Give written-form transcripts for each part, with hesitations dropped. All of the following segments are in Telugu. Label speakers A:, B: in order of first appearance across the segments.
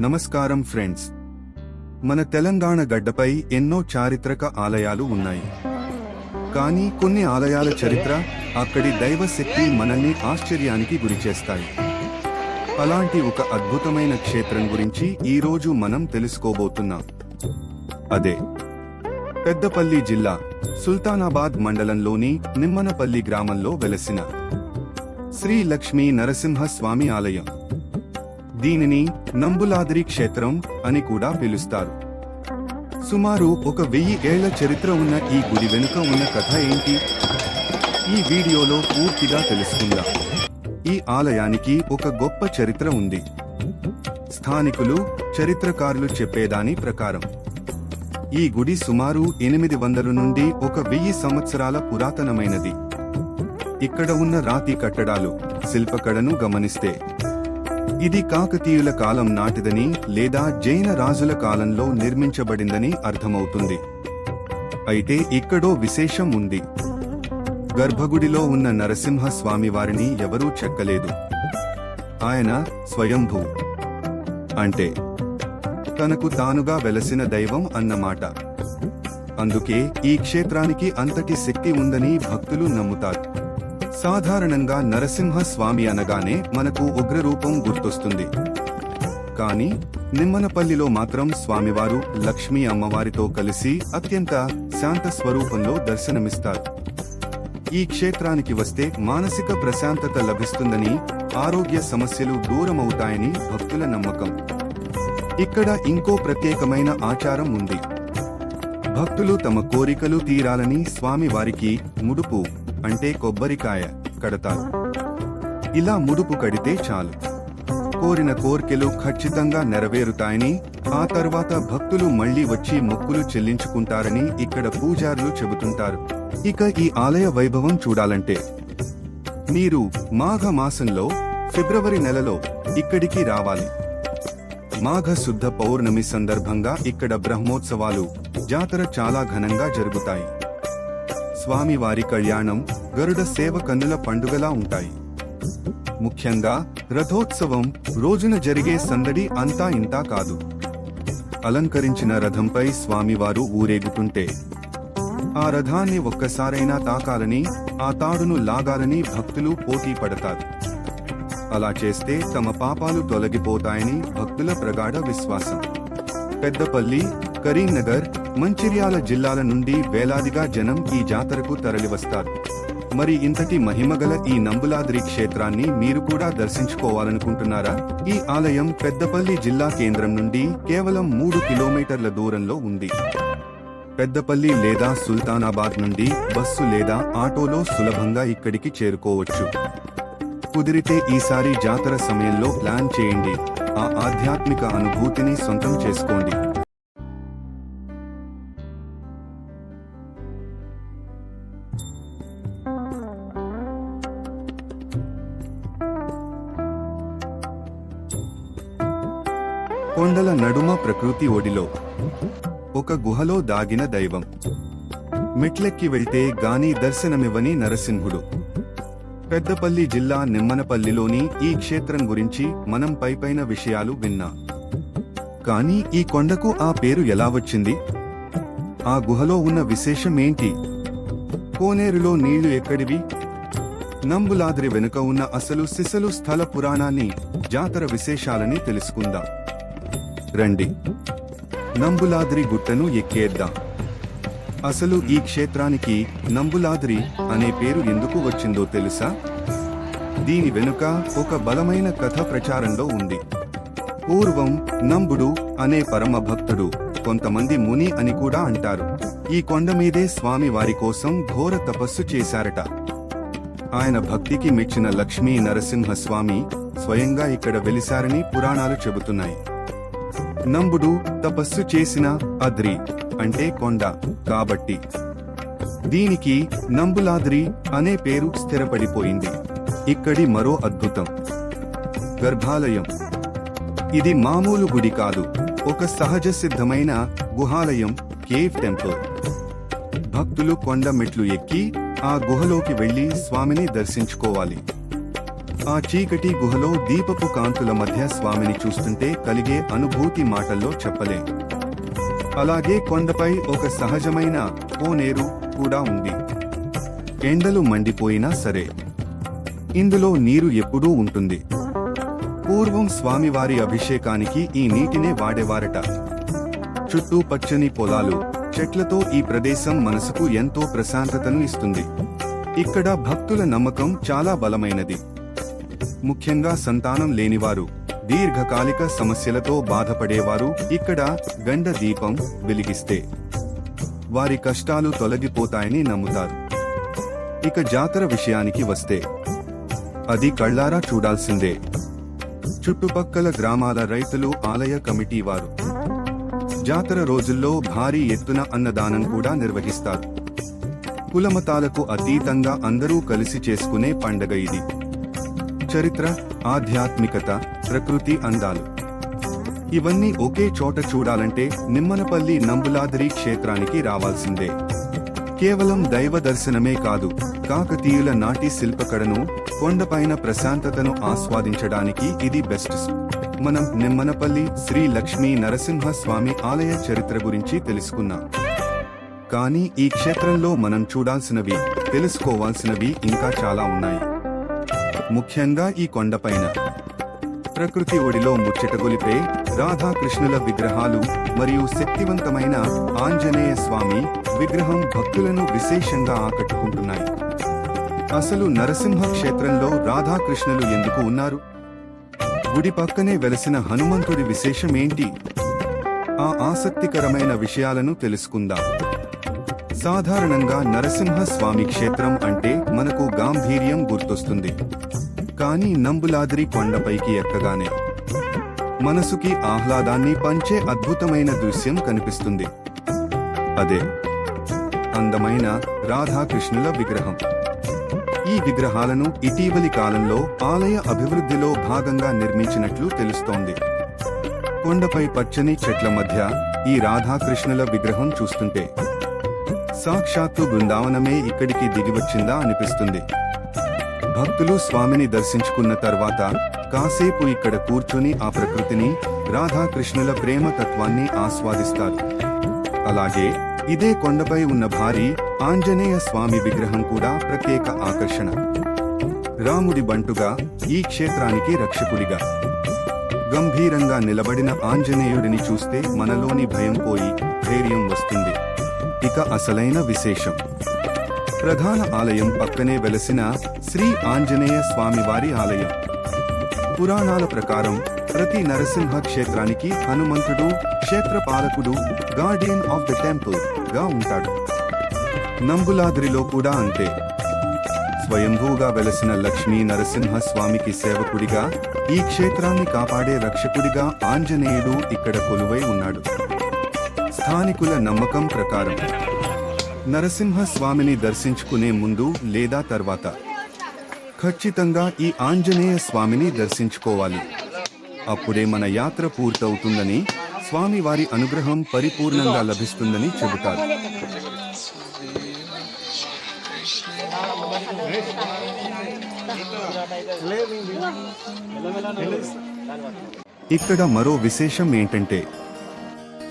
A: నమస్కారం ఫ్రెండ్స్. మన తెలంగాణ గడ్డపై ఎన్నో చారిత్రక ఆలయాలు ఉన్నాయి. కానీ కొన్ని ఆలయాల చరిత్ర, అక్కడి దైవ శక్తి మనల్ని ఆశ్చర్యానికి గురిచేస్తాయి. అలాంటి ఒక అద్భుతమైన క్షేత్రం గురించి ఈరోజు మనం తెలుసుకోబోతున్నాం. అదే పెద్దపల్లి జిల్లా సుల్తానాబాద్ మండలంలోని నిమ్మనపల్లి గ్రామంలో వెలసిన శ్రీ లక్ష్మీ నరసింహ స్వామి ఆలయం. దీనిని నంబులాద్రి క్షేత్రం అని కూడా పిలుస్తారు. సుమారు 1000 ఏళ్ల చరిత్ర ఉన్న ఈ గుడి వెనుక ఉన్న కథ ఏంటి? ఈ వీడియోలో పూర్తిగా తెలుసుకుందాం. ఈ ఆలయానికి ఒక గొప్ప చరిత్ర ఉంది. స్థానికులు, చరిత్రకారులు చెప్పేదాని ప్రకారం ఈ గుడి సుమారు 800 నుండి 1000 సంవత్సరాల పురాతనమైనది. ఇక్కడ ఉన్న రాతి కట్టడాలు, శిల్పకళను గమనిస్తే ఇది కాకతీయుల కాలం నాటిదని లేదా జైన రాజుల కాలంలో నిర్మించబడిందని అర్థమవుతుంది. అయితే ఇక్కడో విశేషం ఉంది. గర్భగుడిలో ఉన్న నరసింహ స్వామివారిని ఎవరూ చెక్కలేదు. ఆయన స్వయంభూ, అంటే తనకు తానుగా వెలసిన దైవం అన్నమాట. అందుకే ఈ క్షేత్రానికి అంతటి శక్తి ఉందని భక్తులు నమ్ముతారు. సాధారణంగా నరసింహ స్వామి అనగానే మనకు ఉగ్రరూపం గుర్తొస్తుంది. కానీ నిమ్మనపల్లిలో మాత్రం స్వామివారు లక్ష్మీ అమ్మవారితో కలిసి అత్యంత శాంత స్వరూపంలో దర్శనమిస్తారు. ఈ క్షేత్రానికి వస్తే మానసిక ప్రశాంతత లభిస్తుందని, ఆరోగ్య సమస్యలు దూరమవుతాయని భక్తుల నమ్మకం. ఇక్కడ ఇంకో ప్రత్యేకమైన ఆచారం ఉంది. భక్తులు తమ కోరికలు తీరాలని స్వామివారికి ముడుపు, అంటే కొబ్బరికాయ కడతారు. ఇలా ముడుపు కడితే చాలు, కోరిన కోర్కెలు ఖచ్చితంగా నెరవేరుతాయని, ఆ తర్వాత భక్తులు మళ్లీ వచ్చి మొక్కులు చెల్లించుకుంటారని ఇక్కడ పూజారులు చెబుతుంటారు. ఇక ఈ ఆలయ వైభవం చూడాలంటే మీరు మాఘ మాసంలో ఫిబ్రవరి నెలలో ఇక్కడికి రావాలి. మాఘ శుద్ధ పౌర్ణమి సందర్భంగా ఇక్కడ బ్రహ్మోత్సవాలు, జాతర చాలా ఘనంగా జరుగుతాయి. స్వామివారి కళ్యాణం, గరుడ సేవ కన్నుల పండుగలా ఉంటాయి. ముఖ్యంగా రథోత్సవం రోజున జరిగే సందడి అంతా ఇంతా కాదు. అలంకరించిన రథంపై స్వామివారు ఊరేగుతుంటే ఆ రథాన్ని ఒక్కసారైనా తాకాలని, ఆ తాడును లాగాలని భక్తులు పోటీ పడతారు. అలా చేస్తే తమ పాపాలు తొలగిపోతాయని భక్తుల ప్రగాఢ విశ్వాసం. పెద్దపల్లి, కరీంనగర్, మంచిర్యాల జిల్లాల నుండి వేలాదిగా జనం ఈ జాతరకు తరలివస్తారు. మరి ఇంతటి మహిమగల ఈ నంబులాద్రి క్షేత్రాన్ని మీరు కూడా దర్శించుకోవాలనుకుంటున్నారా? ఈ ఆలయం పెద్దపల్లి జిల్లా కేంద్రం నుండి కేవలం 3 కిలోమీటర్ల దూరంలో ఉంది. పెద్దపల్లి లేదా సుల్తానాబాద్ నుండి బస్సు లేదా ఆటోలో సులభంగా ఇక్కడికి చేరుకోవచ్చు. కుదిరితే ఈసారి జాతర సమయంలో ప్లాన్ చేయండి. ఆ ఆధ్యాత్మిక అనుభూతిని సొంతం చేసుకోండి. కొండల నడుమ ప్రకృతి ఒడిలో ఒక గుహలో దాగిన దైవం. మెట్లెక్కి వెళ్తే గాని దర్శనమివ్వని నరసింహుడు. పెద్దపల్లి జిల్లా నిమ్మనపల్లిలోని ఈ క్షేత్రం గురించి మనం పైపైన విషయాలు విన్నాం. కానీ ఈ కొండకు ఆ పేరు ఎలా వచ్చింది? ఆ గుహలో ఉన్న విశేషం ఏంటి? కోనేరులో నీళ్లు ఎక్కడివి? నంబులాద్రి వెనుక ఉన్న అసలు సిసలు స్థల పురాణాన్ని, జాతర విశేషాలని తెలుసుకుందాం. రండి, నంబులాద్రి గుట్టను ఎక్కేద్దాం. అసలు ఈ క్షేత్రానికి నంబులాద్రి అనే పేరు ఎందుకు వచ్చిందో తెలుసా? దీని వెనుక ఒక బలమైన కథ ప్రచారంలో ఉంది. పూర్వం నంబుడు అనే పరమ భక్తుడు, కొంతమంది ముని అని కూడా అంటారు, ఈ కొండ మీదే స్వామి వారి కోసం ఘోర తపస్సు చేశారట. ఆయన భక్తికి మెచ్చిన లక్ష్మీ నరసింహస్వామి స్వయంగా ఇక్కడ వెలిశారని పురాణాలు చెబుతున్నాయి. నంబుడు తపస్సు చేసిన అద్రి అంటే కొండ కాబట్టి దీనికి నంబులాద్రి అనే పేరు స్థిరపడిపోయింది. ఇక్కడి మరో అద్భుతం గర్భాలయం. ఇది మామూలు గుడి కాదు, ఒక సహజ సిద్ధమైన గుహాలయం, కేవ్ టెంపుల్. భక్తులు కొండ మెట్లు ఎక్కి ఆ గుహలోకి వెళ్లి స్వామిని దర్శించుకోవాలి. ఆ చీకటి గుహలో దీపపు కాంతుల మధ్య స్వామిని చూస్తుంటే కలిగే అనుభూతి మాటల్లో చెప్పలేం. అలాగే కొండపై ఒక సహజమైన కోనేరు కూడా ఉంది. ఎండలు మండిపోయినా సరే ఇందులో నీరు ఎప్పుడూ ఉంటుంది. పూర్వం స్వామివారి అభిషేకానికి ఈ నీటినే వాడేవారట. చుట్టూ పచ్చని పొలాలు, చెట్లతో ఈ ప్రదేశం మనసుకు ఎంతో ప్రశాంతతను ఇస్తుంది. ఇక్కడ భక్తుల నమ్మకం చాలా బలమైనది. ముఖ్యంగా సంతానం లేనివారు, దీర్ఘకాలిక సమస్యలతో బాధపడేవారు ఇక్కడ గండ దీపం వెలిగిస్తే వారి కష్టాలు తొలగిపోతాయని నమ్ముతారు. ఇక జాతర విషయానికి వస్తే అది కళ్ళారా చూడాల్సిందే. చుట్టుపక్కల గ్రామాల రైతులు, ఆలయ కమిటీ వారు జాతర రోజుల్లో భారీ ఎత్తున అన్నదానం కూడా నిర్వహిస్తారు. కులమతాలకు అతీతంగా అందరూ కలిసి చేసుకునే పండగ ఇది. చరిత్ర, ఆధ్యాత్మికత, ప్రకృతి అందాలు ఇవన్నీ ఒకే చోట చూడాలంటే నిమ్మనపల్లి నంబులాద్రి క్షేత్రానికి రావాల్సిందే. కేవలం దైవ దర్శనమే కాదు, కాకతీయుల నాటి శిల్పకళను, కొండపైన ప్రశాంతతను ఆస్వాదించడానికి ఇది బెస్ట్. మనం నిమ్మనపల్లి శ్రీ లక్ష్మీ నరసింహ స్వామి ఆలయ చరిత్ర గురించి తెలుసుకున్నాం. కానీ ఈ క్షేత్రంలో మనం చూడాల్సినవి, తెలుసుకోవాల్సినవి ఇంకా చాలా ఉన్నాయి. ముఖ్యంగా ఈ కొండపైన ప్రకృతి ఒడిలో ముచ్చటగొలిపే రాధాకృష్ణుల విగ్రహాలు మరియు శక్తివంతమైన ఆంజనేయ స్వామి విగ్రహం భక్తులను విశేషంగా ఆకట్టుకుంటున్నాయి. అసలు నరసింహ క్షేత్రంలో రాధాకృష్ణులు ఎందుకు ఉన్నారు? గుడి పక్కనే వెలసిన హనుమంతుడి విశేషమేంటి? ఆ ఆసక్తికరమైన విషయాలను తెలుసుకుందాం. సాధారణంగా నరసింహ స్వామి క్షేత్రం అంటే మనకు గాంభీర్యం గుర్తొస్తుంది. కానీ నంబులాద్రి కొండపైకి ఎక్కగానే మనసుకి ఆహ్లాదాన్ని పంచే అద్భుతమైన దృశ్యం కనిపిస్తుంది. అదే అందమైన రాధాకృష్ణుల విగ్రహం. ఈ విగ్రహాలను ఇటీవలి కాలంలో ఆలయ అభివృద్ధిలో భాగంగా నిర్మించినట్లు తెలుస్తోంది. కొండపై పచ్చని చెట్ల మధ్య ఈ రాధాకృష్ణుల విగ్రహం చూస్తుంటే సాక్షాత్తు బృందావనమే ఇక్కడికి దిగివచ్చిందా అనిపిస్తుంది. భక్తులు స్వామిని దర్శించుకున్న తర్వాత కాసేపు ఇక్కడ కూర్చుని ఆ ప్రకృతిని, రాధాకృష్ణుల ప్రేమ తత్వాన్ని ఆస్వాదిస్తారు. అలాగే ఇదే కొండపై ఉన్న భారీ ఆంజనేయ స్వామి విగ్రహం కూడా ప్రత్యేక ఆకర్షణ. రాముడి బంటుగా, ఈ క్షేత్రానికి రక్షకుడిగా గంభీరంగా నిలబడిన ఆంజనేయుడిని చూస్తే మనలోని భయం పోయి ధైర్యం వస్తుంది. ఇక అసలైన విశేషం, ప్రధాన ఆలయం పక్కనే వెలసిన శ్రీ ఆంజనేయ స్వామివారి ఆలయం. పురాణాల ప్రకారం ప్రతి నరసింహ క్షేత్రానికి హనుమంతుడు క్షేత్రపాలకుడు, గార్డియన్ ఆఫ్ ద టెంపుల్ గా ఉంటాడు. నంబులాద్రిలో కూడా అంతే. స్వయంభూగా వెలసిన లక్ష్మీ నరసింహ స్వామికి సేవకుడిగా, ఈ క్షేత్రాన్ని కాపాడే రక్షకుడిగా ఆంజనేయుడు ఇక్కడ కొలువై ఉన్నాడు. స్థానికుల నమ్మకం ప్రకారం నరసింహ స్వామిని దర్శించుకునే ముందు లేదా తర్వాత ఖచ్చితంగా ఈ ఆంజనేయ స్వామిని దర్శించుకోవాలి. అప్పుడే మన యాత్ర పూర్తవుతుందని, స్వామివారి అనుగ్రహం పరిపూర్ణంగా లభిస్తుందని చెబుతారు. ఇక్కడ మరో విశేషం ఏంటంటే,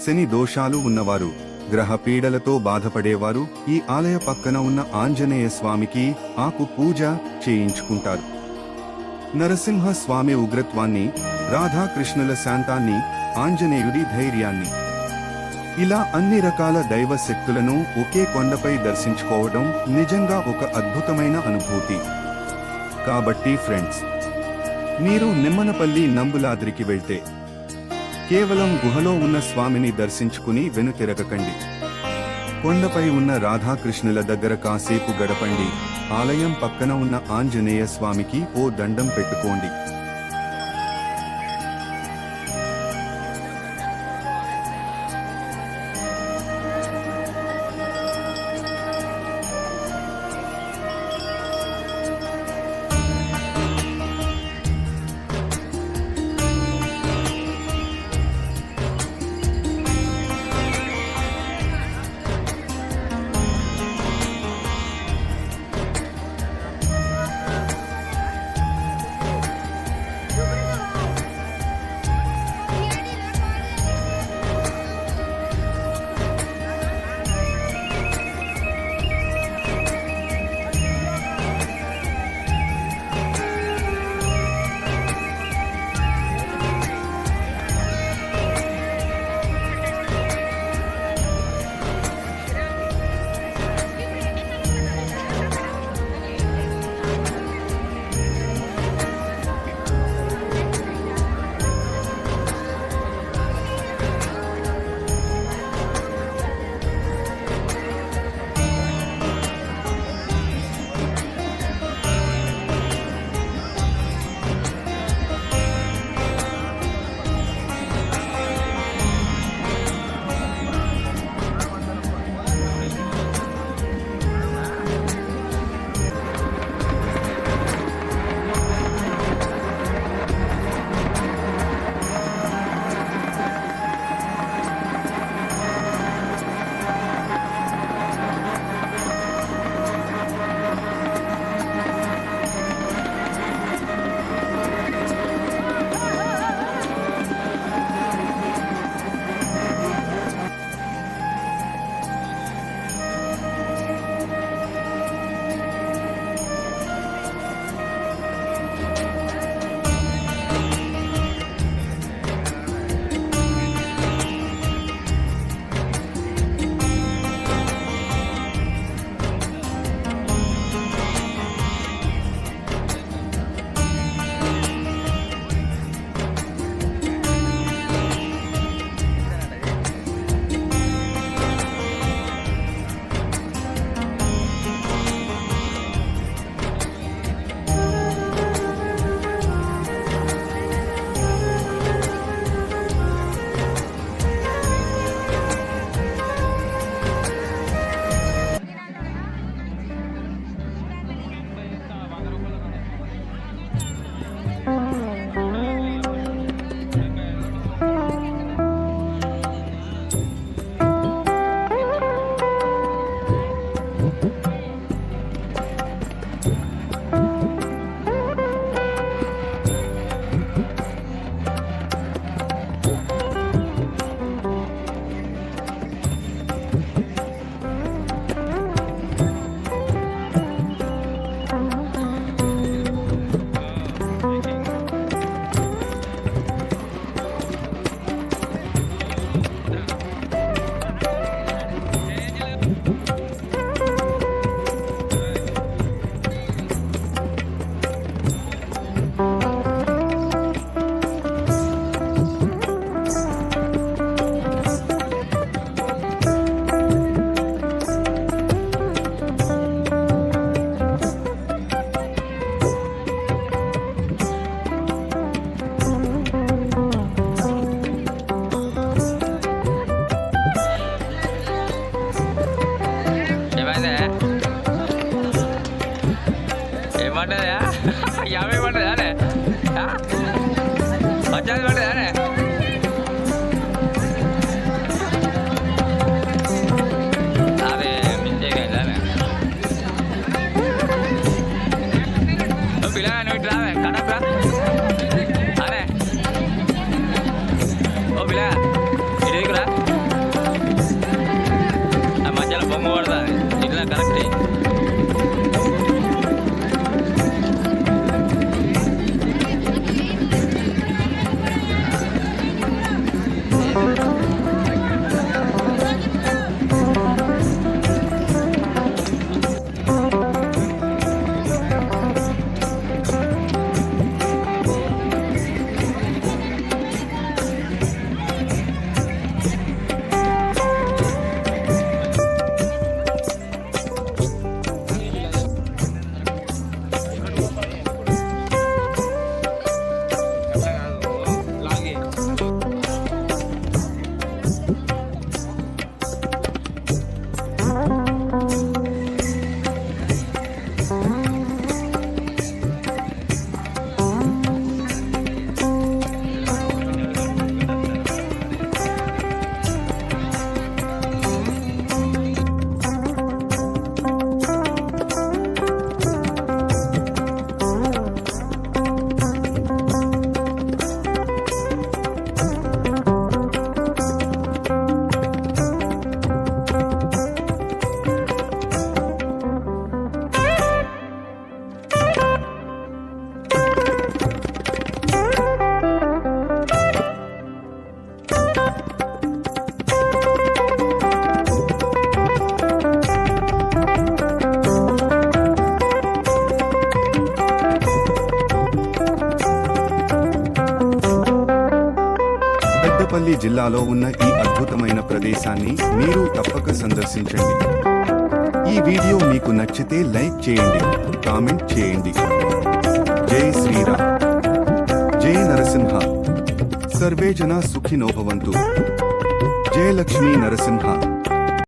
A: శని దోషాలు ఉన్నవారు, గ్రహ పీడలతో బాధపడేవారు ఈ ఆలయ పక్కన ఉన్న ఆంజనేయ స్వామికి ఆకు పూజ చేయించుకుంటారు. నరసింహ స్వామి ఉగ్రత్వాన్ని, రాధాకృష్ణుల శాంతాన్ని, ఆంజనేయుడి ధైర్యాన్ని, ఇలా అన్ని రకాల దైవ శక్తులను ఒకే కొండపై దర్శించుకోవడం నిజంగా ఒక అద్భుతమైన అనుభూతి. కాబట్టి ఫ్రెండ్స్, మీరు నిమ్మనపల్లి నంబులాద్రికి వెళ్తే కేవలం గుహలో ఉన్న స్వామిని దర్శించుకుని వెనుతిరగకండి. కొండపై ఉన్న రాధాకృష్ణుల దగ్గర కాసేపు గడపండి. ఆలయం పక్కన ఉన్న ఆంజనేయ స్వామికి ఓ దండం పెట్టుకోండి.
B: పడ్డదా 50 పడ్డదా అనే 50 పడ్డదా అనే అదే మిస్టేక్ అయిందా అనే పిల్లగా నువ్వు ఇటు రావే కడపరా అనే ఓ పిల్లగా ఇటు దిగురా ఆ మధ్యలో బొమ్మ పడదా ఇట్లా కరెక్ట్
A: పెద్దపల్లి జిల్లాలో ఉన్న ఈ అద్భుతమైన ప్రదేశాన్ని మీరు తప్పక సందర్శించండి. ఈ వీడియో మీకు నచ్చితే లైక్ చేయండి, కామెంట్ చేయండి. జై శ్రీరామ్, జై నరసింహ, సర్వే జనా సుఖినో భవంతు. జై లక్ష్మీ నరసింహ.